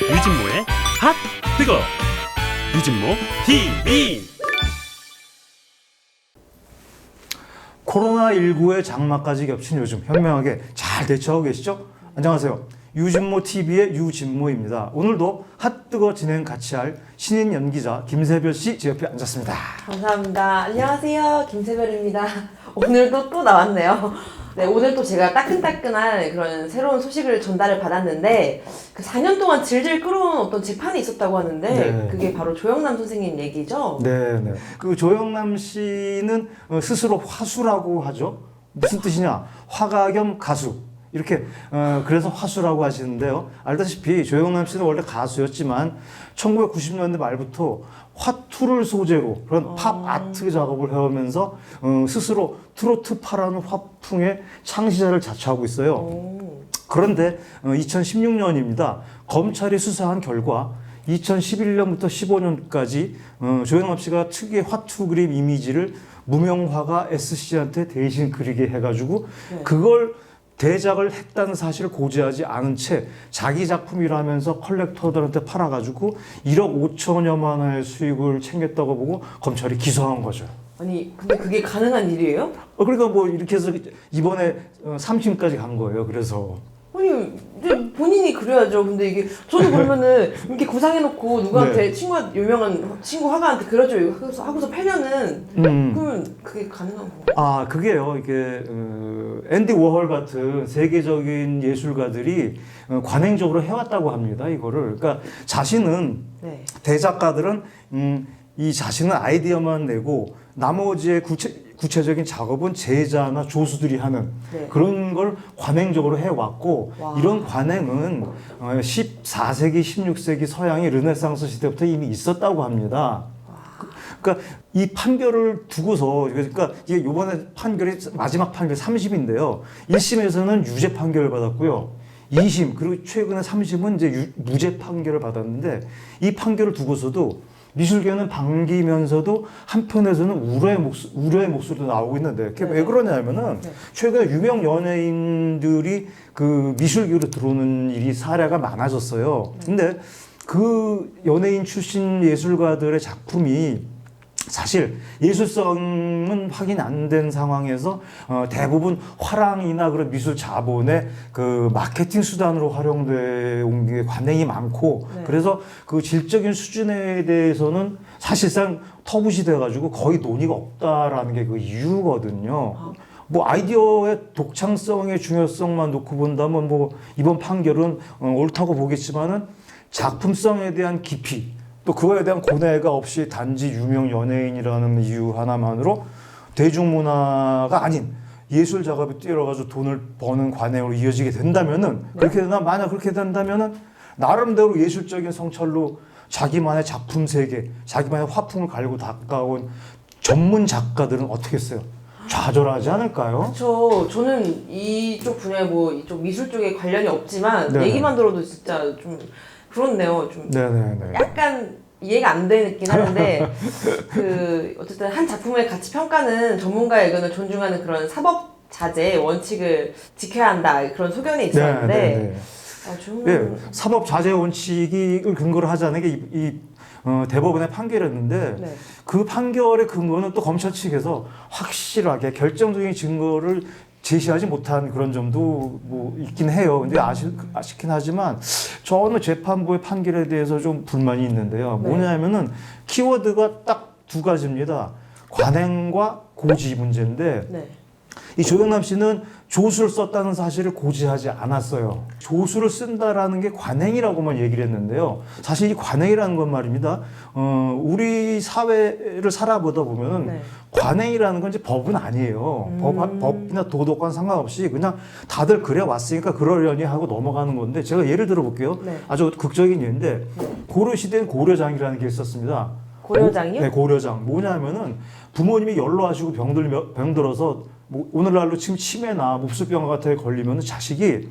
유진모의 핫 뜨거. 유진모 TV. 코로나19의 장마까지 겹친 요즘 현명하게 잘 대처하고 계시죠? 안녕하세요. 유진모 TV의 유진모입니다. 오늘도 핫뜨거 진행 같이 할 신인 연기자 김세별 씨 제 옆에 앉았습니다. 감사합니다. 안녕하세요. 김세별입니다. 오늘도 또 나왔네요. 네, 오늘 또 제가 따끈따끈한 그런 새로운 소식을 전달을 받았는데, 그 4년 동안 질질 끌어온 어떤 재판이 있었다고 하는데, 네. 그게 바로 조영남 선생님 얘기죠? 네. 그 조영남 씨는 스스로 화수라고 하죠. 무슨 뜻이냐? 화가 겸 가수. 이렇게 그래서 화수라고 하시는데요. 알다시피 조영남 씨는 원래 가수였지만 1990년대 말부터 화투를 소재로 그런 팝 아트 작업을 해오면서 스스로 트로트파라는 화풍의 창시자를 자처하고 있어요. 그런데 2016년입니다. 검찰이 수사한 결과 2011년부터 15년까지 조영남 씨가 특유의 화투 그림 이미지를 무명화가 SC한테 대신 그리게 해가지고 그걸 대작을 했다는 사실을 고지하지 않은 채 자기 작품이라면서 컬렉터들한테 팔아가지고 1억 5천여만 원의 수익을 챙겼다고 보고 검찰이 기소한 거죠. 아니, 근데 그게 가능한 일이에요? 그러니까 뭐 이렇게 해서 이번에 3심까지 간 거예요. 그래서. 아니, 근데 본인이 그래야죠. 근데 이게, 저도 그러면은, 이렇게 구상해놓고 누구한테 유명한 친구 화가한테 그려줘요. 하고서 팔면은, 그러면 그게 가능한 건가요? 그게요. 이게, 앤디 워홀 같은 세계적인 예술가들이 관행적으로 해왔다고 합니다. 이거를. 그러니까 자신은, 네. 대작가들은, 이 자신은 아이디어만 내고, 나머지의 구체적인 작업은 제자나 조수들이 하는 그런 걸 관행적으로 해왔고, 이런 관행은 14세기, 16세기 서양의 르네상스 시대부터 이미 있었다고 합니다. 그러니까 이 판결을 두고서, 그러니까 이게 이번에 판결이 마지막 판결 3심인데요. 1심에서는 유죄 판결을 받았고요. 2심, 그리고 최근에 3심은 이제 무죄 판결을 받았는데, 이 판결을 두고서도 미술계는 반기면서도 한편에서는 우려의 목소리도 나오고 있는데, 그게 왜 그러냐면은 최근에 유명 연예인들이 그 미술계로 들어오는 일이 사례가 많아졌어요. 근데 그 연예인 출신 예술가들의 작품이 사실 예술성은 확인 안 된 상황에서 대부분 화랑이나 그런 미술 자본의 그 마케팅 수단으로 활용돼 온 게 관행이 많고, 그래서 그 질적인 수준에 대해서는 사실상 터부시 돼가지고 거의 논의가 없다라는 게 그 이유거든요. 뭐 아이디어의 독창성의 중요성만 놓고 본다면 뭐 이번 판결은 옳다고 보겠지만은 작품성에 대한 깊이, 또 그거에 대한 고뇌가 없이 단지 유명 연예인이라는 이유 하나만으로 대중문화가 아닌 예술 작업에 뛰어가지고 돈을 버는 관행으로 이어지게 된다면은, 만약 그렇게 된다면은 나름대로 예술적인 성찰로 자기만의 작품 세계, 자기만의 화풍을 갈고 닦아온 전문 작가들은 어떻게 했어요? 좌절하지 않을까요? 그렇죠. 저는 이쪽 분야에 뭐 이쪽 미술 쪽에 관련이 없지만 얘기만 들어도 진짜 좀 그렇네요. 좀 약간 이해가 안 되긴 하는데 그 어쨌든 한 작품의 가치 평가는 전문가의 의견을 존중하는 그런 사법 자제 원칙을 지켜야 한다, 그런 소견이 있었는데 사법 자제 원칙을 근거로 하자는 게 대법원의 판결이었는데 그 판결의 근거는 또 검찰 측에서 확실하게 결정적인 증거를 제시하지 못한 그런 점도 뭐 있긴 해요. 근데 아쉽긴 하지만 저는 재판부의 판결에 대해서 좀 불만이 있는데요. 뭐냐면은 키워드가 딱 두 가지입니다. 관행과 고지 문제인데, 이 조영남 씨는 조수를 썼다는 사실을 고지하지 않았어요. 조수를 쓴다라는 게 관행이라고만 얘기를 했는데요. 사실 이 관행이라는 건 말입니다. 우리 사회를 살아보다 보면은 관행이라는 건 이제 법은 아니에요. 법이나 도덕과는 상관없이 그냥 다들 그래 왔으니까 그러려니 하고 넘어가는 건데, 제가 예를 들어 볼게요. 아주 극적인 예인데, 고려시대엔 고려장이라는 게 있었습니다. 고려장이요? 네, 고려장. 뭐냐면은 부모님이 연로하시고 병들어서 뭐 오늘날로 지금 치매나 몹쓸병 같은 데 걸리면 자식이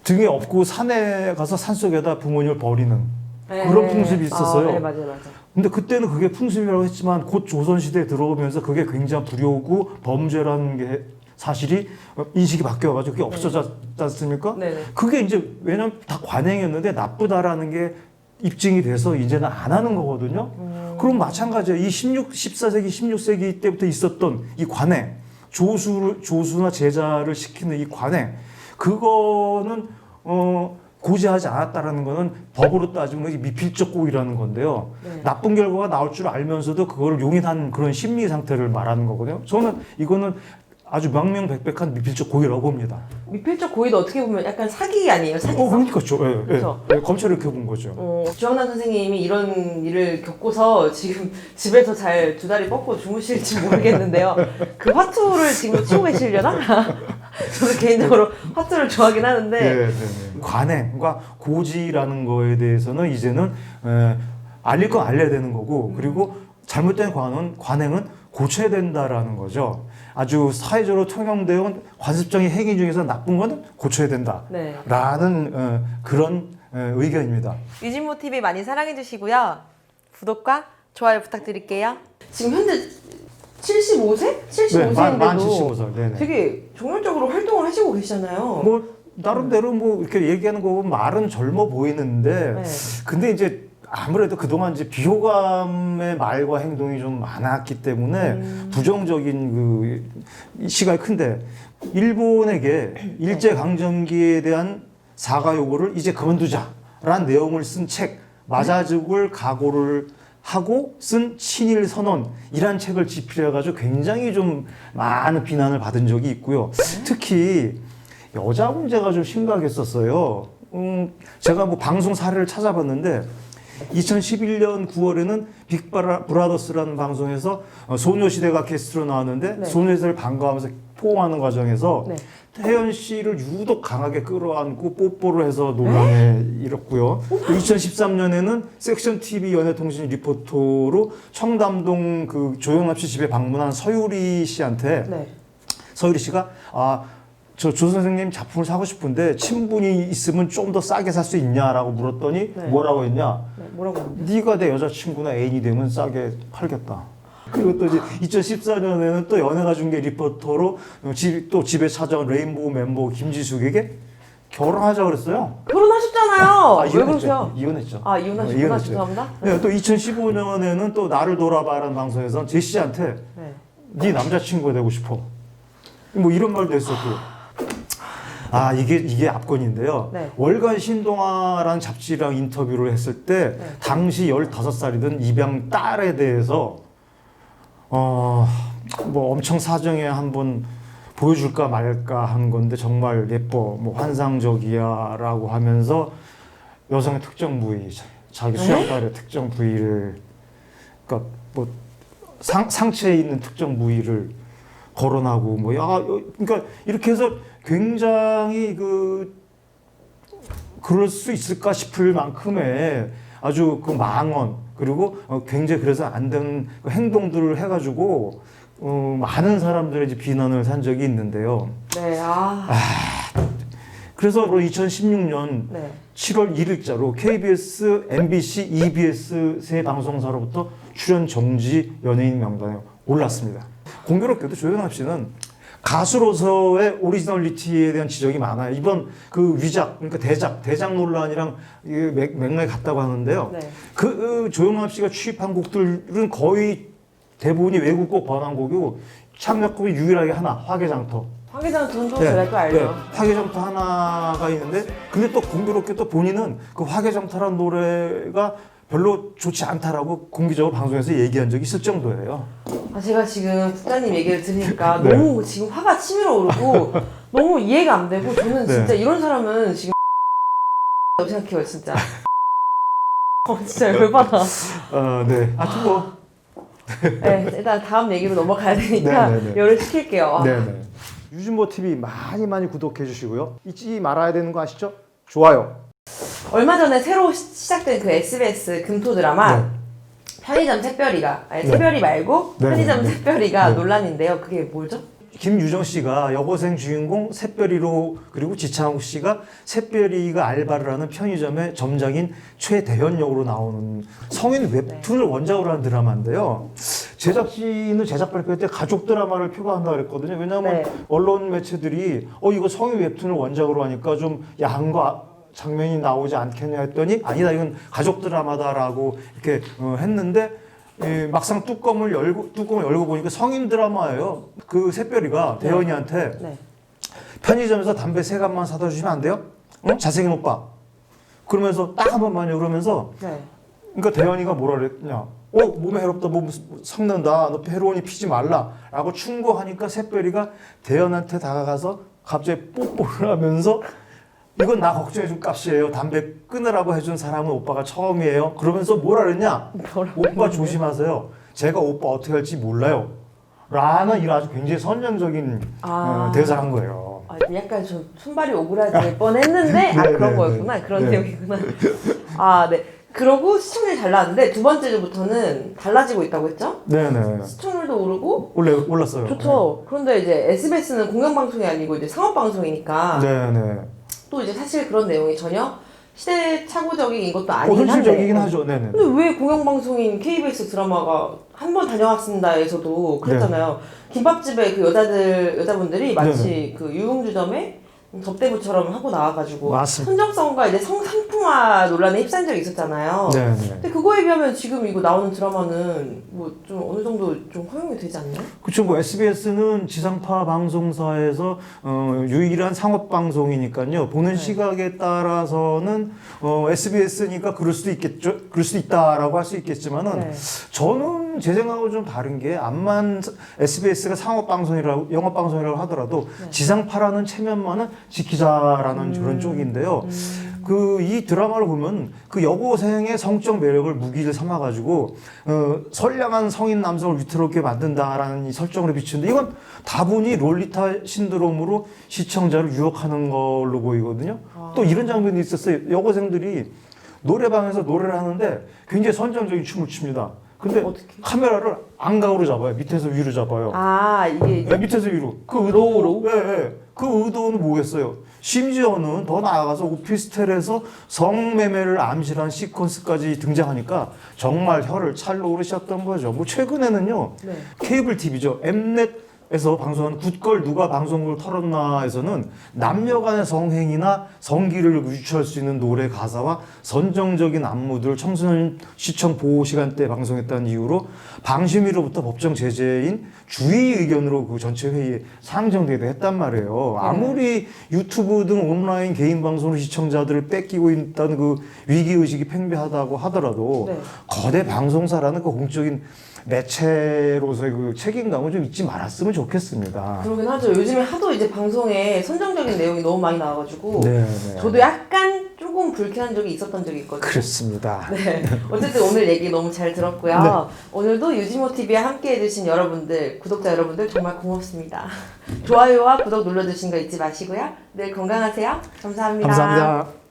등에 업고 산에 가서 산속에다 부모님을 버리는 그런 풍습이 있었어요. 맞아요. 근데 그때는 그게 풍습이라고 했지만 곧 조선시대에 들어오면서 그게 굉장히 불효고 범죄라는 게 사실이 인식이 바뀌어가지고 그게 없어졌지 않습니까? 네네. 그게 이제 왜냐면 다 관행이었는데 나쁘다라는 게 입증이 돼서 이제는 안 하는 거거든요. 그럼 마찬가지예요. 이 14세기, 16세기 때부터 있었던 이 관행, 조수나 제자를 시키는 이 관행, 그거는 고지하지 않았다라는 거는 법으로 따지면 미필적 고의라는 건데요. 네. 나쁜 결과가 나올 줄 알면서도 그거를 용인한 그런 심리 상태를 말하는 거거든요. 저는 이거는 아주 명명백백한 미필적 고의라고 봅니다. 미필적 고의도 어떻게 보면 약간 사기 아니에요? 사기성? 그러니까죠. 예, 그렇죠. 예. 검찰이 그렇게 본 거죠. 주영란 선생님이 이런 일을 겪고서 지금 집에서 잘 두 다리 뻗고 주무실지 모르겠는데요. 그 화투를 지금 치고 계시려나? 저도 개인적으로 화투를 좋아하긴 하는데. 네. 관행과 고지라는 거에 대해서는 이제는 알릴 건 알려야 되는 거고, 그리고 잘못된 관행은 고쳐야 된다라는 거죠. 아주 사회적으로 통용되어 온 관습적인 행위 중에서 나쁜 거는 고쳐야 된다라는 그런 의견입니다. 유진모 TV 많이 사랑해 주시고요. 구독과 좋아요 부탁드릴게요. 지금 현재 75세? 75세인데도 만 75세. 네네. 되게 정열적으로 활동을 하시고 계시잖아요. 뭐 나름대로 뭐 이렇게 얘기하는 거 보면 말은 젊어 보이는데, 네. 근데 이제 아무래도 그동안 이제 비호감의 말과 행동이 좀 많았기 때문에 부정적인 그 시각이 큰데, 일본에게 일제강점기에 대한 사과 요구를 이제 그만두자라는 내용을 쓴 책, 맞아 죽을 각오를 하고 쓴 친일 선언이란 책을 집필해가지고 굉장히 좀 많은 비난을 받은 적이 있고요. 특히 여자 문제가 좀 심각했었어요. 제가 뭐 방송 사례를 찾아봤는데 2011년 9월에는 빅브라더스라는 방송에서 소녀시대가 게스트로 나왔는데, 네. 소녀시대를 반가워하면서 포옹하는 과정에서 네. 태연 씨를 유독 강하게 끌어안고 뽀뽀를 해서 논란에 일었고요. 2013년에는 섹션 TV 연예통신 리포터로 청담동 그 조영남 씨 집에 방문한 서유리 씨한테 네. 서유리 씨가 저 조 선생님 작품을 사고 싶은데 친분이 있으면 좀 더 싸게 살 수 있냐라고 물었더니 네. 뭐라고 했냐? 네, 뭐라고 했는데? 네가 내 여자친구나 애인이 되면 싸게 팔겠다. 그리고 또 이제 2014년에는 또 연예가 중계 리포터로 집에 찾아온 레인보우 멤버 김지숙에게 결혼하자 그랬어요. 결혼하셨잖아요. 왜 이혼했죠. 그러세요? 이혼했죠. 이혼하셨구나. 이혼했죠. 죄송합니다. 네, 또 2015년에는 또 나를 돌아봐라는 방송에서 제시한테 네. 네 남자친구가 되고 싶어. 뭐 이런 말도 했었고. 이게 압권인데요. 네. 월간 신동아라는 잡지랑 인터뷰를 했을 때, 네. 당시 15살이던 입양 딸에 대해서, 뭐 엄청 사정에 한번 보여줄까 말까 한 건데, 정말 예뻐, 뭐 환상적이야 라고 하면서 여성의 특정 부위, 자기 수양딸의 특정 부위를, 그러니까 뭐 상체에 있는 특정 부위를 거론하고 그러니까 이렇게 해서 굉장히 그럴 수 있을까 싶을 만큼의 아주 그 망언, 그리고 굉장히 그래서 안 되는 행동들을 해가지고 많은 사람들의 이제 비난을 산 적이 있는데요. 네. 그래서 2016년 네. 7월 1일자로 KBS, MBC, EBS 세 방송사로부터 출연 정지 연예인 명단에 올랐습니다. 공교롭게도 조영남 씨는 가수로서의 오리지널리티에 대한 지적이 많아요. 이번 그 위작, 그러니까 대작 논란이랑 맥락이 같다고 하는데요. 네. 조영남 씨가 취입한 곡들은 거의 대부분이 외국곡 번안곡이고, 참여곡이 유일하게 하나, 화개장터. 화개장터는 제가 또 알죠. 화개장터 하나가 있는데, 근데 또 공교롭게 또 본인은 그 화개장터라는 노래가 별로 좋지 않다라고 공개적으로 방송에서 얘기한 적이 있을 정도예요. 제가 지금 국장님 얘기를 들으니까 네. 너무 지금 화가 치밀어 오르고 너무 이해가 안 되고, 저는 진짜 이런 사람은 지금 라고 생각해요, 진짜. 진짜 열받아. 네. 하여튼 뭐. 네, 일단 다음 얘기로 넘어가야 되니까 네네네. 열을 식힐게요. 네네. 유진모 TV 많이 구독해 주시고요. 잊지 말아야 되는 거 아시죠? 좋아요. 얼마 전에 새로 시작된 그 SBS 금토 드라마 네. 편의점 샛별이가, 아니 네. 샛별이 말고 네, 편의점 네. 샛별이가 네. 논란인데요. 그게 뭐죠? 김유정 씨가 여고생 주인공 샛별이로, 그리고 지창욱 씨가 샛별이가 알바를 하는 편의점의 점장인 최대현 역으로 나오는 성인 웹툰을 원작으로 한 드라마인데요. 제작진은 제작 발표 때 가족 드라마를 표방한다 그랬거든요. 왜냐하면 네. 언론 매체들이 이거 성인 웹툰을 원작으로 하니까 좀 야한 거 장면이 나오지 않겠냐 했더니 아니다 이건 가족 드라마다라고 이렇게 했는데 막상 뚜껑을 열고 보니까 성인 드라마예요. 그 새별이가 네. 대현이한테 네. 편의점에서 담배 3갑만 사다 주시면 안 돼요? 응? 잘생긴 오빠. 그러면서 딱 한 번만요. 그러면서 네. 그러니까 대현이가 뭐라 그랬냐? 몸에 해롭다, 몸 삭는다, 너 헤로인이 피지 말라 라고 충고하니까 새별이가 대현한테 다가가서 갑자기 뽀뽀를 하면서 이건 나 걱정해준 값이에요. 담배 끊으라고 해준 사람은 오빠가 처음이에요. 그러면서 뭐라 그랬냐? 오빠 조심하세요. 제가 오빠 어떻게 할지 몰라요. 라는 이런 아주 굉장히 선정적인 대사를 한 거예요. 약간 좀 손발이 오그라질 뻔했는데 그런 거였구나. 그런 내용이구나. 네. 그러고 시청률이 잘 나왔는데 두 번째 주부터는 달라지고 있다고 했죠? 네네. 시청률도 오르고 올랐어요. 좋죠. 그런데 이제 SBS는 공영방송이 아니고 이제 상업방송이니까 네네. 또 이제 사실 그런 내용이 전혀 시대착오적인 것도 아니긴 한데 현실적이긴 하죠. 네네. 근데 왜 공영방송인 KBS 드라마가 한 번 다녀왔습니다에서도 그랬잖아요. 김밥집에 그 여자분들이 마치 그 유흥주점에 접대부처럼 하고 나와가지고 맞습니다. 선정성과 이제 상품화 논란에 휩싸인 적이 있었잖아요. 네네. 근데 그거에 비하면 지금 이거 나오는 드라마는 뭐 좀 어느 정도 좀 허용이 되지 않나요? 그렇죠. 뭐 SBS는 지상파 방송사에서 유일한 상업 방송이니까요. 보는 시각에 따라서는 SBS니까 그럴 수도 있겠죠. 그럴 수 있다라고 할 수 있겠지만은 저는 제 생각하고 좀 다른 게 암만 SBS가 상업 방송이라고 영업 방송이라고 하더라도 지상파라는 체면만은 지키자라는 그런 쪽인데요. 이 드라마를 보면 그 여고생의 성적 매력을 무기를 삼아가지고 선량한 성인 남성을 위태롭게 만든다라는 이 설정으로 비추는데 이건 다분히 롤리타 신드롬으로 시청자를 유혹하는 걸로 보이거든요. 또 이런 장면이 있었어요. 여고생들이 노래방에서 노래를 하는데 굉장히 선정적인 춤을 춥니다. 근데 카메라를 안각으로 잡아요. 밑에서 위로 잡아요. 이게 밑에서 위로. 그 의도로? 네. 그 의도는 뭐겠어요? 심지어는 더 나아가서 오피스텔에서 성매매를 암시한 시퀀스까지 등장하니까 정말 혀를 찰로 오르셨던 거죠. 뭐 최근에는요. 케이블 TV죠. 엠넷에서 방송한 굿걸 누가 방송국을 털었나에서는 남녀 간의 성행위나 성기를 유추할 수 있는 노래 가사와 선정적인 안무들 청소년 시청 보호 시간대 방송했다는 이유로 방심위로부터 법정 제재인 주의 의견으로 그 전체 회의에 상정되기도 했단 말이에요. 아무리 유튜브 등 온라인 개인 방송으로 시청자들을 뺏기고 있다는 그 위기의식이 팽배하다고 하더라도 거대 방송사라는 그 공적인 매체로서의 그 책임감을 좀 잊지 말았으면 좋겠습니다. 그러긴 하죠. 요즘에 하도 이제 방송에 선정적인 내용이 너무 많이 나와가지고 저도 약간 조금 불쾌한 적이 있었던 적이 있거든요. 그렇습니다. 어쨌든 오늘 얘기 너무 잘 들었고요. 오늘도 유지모 TV와 함께 해주신 여러분들, 구독자 여러분들 정말 고맙습니다. 좋아요와 구독 눌러주신 거 잊지 마시고요. 늘 건강하세요. 감사합니다. 감사합니다.